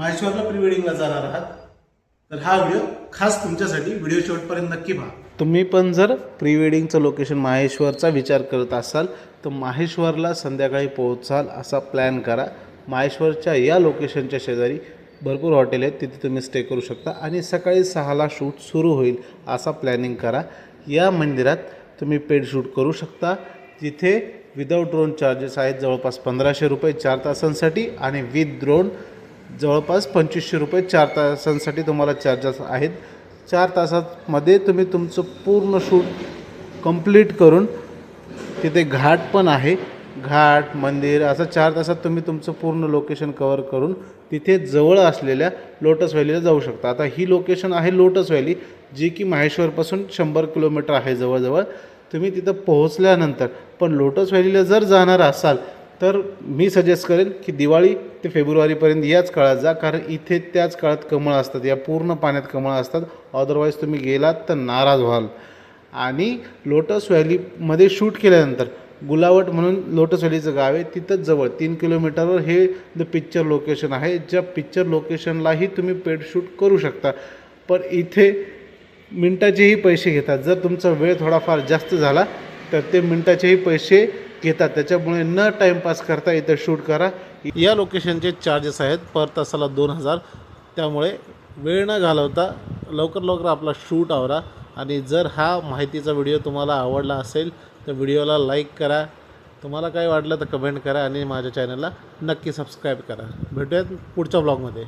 माहेश्वरला pre वेडिंगला जाणार आहात तर हा व्हिडिओ खास तुमच्यासाठी, व्हिडिओ शेवटपर्यंत नक्की पहा। तुम्ही पण जर प्री वेडिंगचं लोकेशन माहेश्वरचा विचार करत असाल तर माहेश्वरला संध्याकाळी पोहोचाल असा प्लॅन करा। माहेश्वरच्या या लोकेशनच्या शेजारी भरपूर हॉटेल आहेत, तिथे तुम्ही स्टे करू शकता आणि सकाळी 6ला शूट सुरू होईल असा प्लॅनिंग करा। या मंदिरात तुम्ही पेड शूट करू शकता, जिथे विदाऊट ड्रोन चार्जेस आहेत जवळपास 1500 रुपये 4 तासांसाठी आणि विथ ड्रोन जवळपास 2500 रुपये 4 तासांसाठी तुम्हाला चार्जेस आहेत। 4 तासांमध्ये तुम्ही तुमचं पूर्ण शूट कंप्लीट करून, तिथे घाट पण आहे, घाट मंदिर असं 4 तासात तुम्ही तुमचं पूर्ण लोकेशन कवर करून तिथे जवळ असलेल्या लोटस व्हॅलीला जाऊ शकता। आता ही लोकेशन आहे लोटस व्हॅली, जी की माहेश्वरपासून 100 किलोमीटर आहे जवळजवळ। तुम्ही तिथं पोहोचल्यानंतर पण लोटस व्हॅलीला जर जाणार असाल तर मी सजेस्ट करेन की दिवाळी ते फेब्रुवारीपर्यंत याच काळात जा, कारण इथे त्याच काळात कमळ असतात, या पूर्ण पाण्यात कमळ असतात। अदरवाईज तुम्ही गेलात तर नाराज व्हाल। आणि लोटस व्हॅलीमध्ये शूट केल्यानंतर गुलावट म्हणून लोटस व्हॅलीचं गाव आहे, तिथंच जवळ 3 किलोमीटरवर हे द पिक्चर लोकेशन आहे। ज्या पिक्चर लोकेशनलाही तुम्ही पेड शूट करू शकता, पण इथे मिनटाचेही पैसे घेतात। जर तुमचा वेळ थोडाफार जास्त झाला तर ते मिनटाचेही पैसे घेतात, त्याच्यामुळे न टाईमपास करता इथं शूट करा। या लोकेशनचे चार्जेस आहेत पर तासाला 2000, त्यामुळे वेळ न घालवता लवकर आपला शूट आवरा। आणि जर हा माहितीचा व्हिडिओ तुम्हाला आवडला असेल तर व्हिडिओला लाईक करा, तुम्हाला काय वाटलं तर कमेंट करा आणि माझ्या चॅनलला नक्की सबस्क्राईब करा। भेटूयात पुढच्या ब्लॉगमध्ये।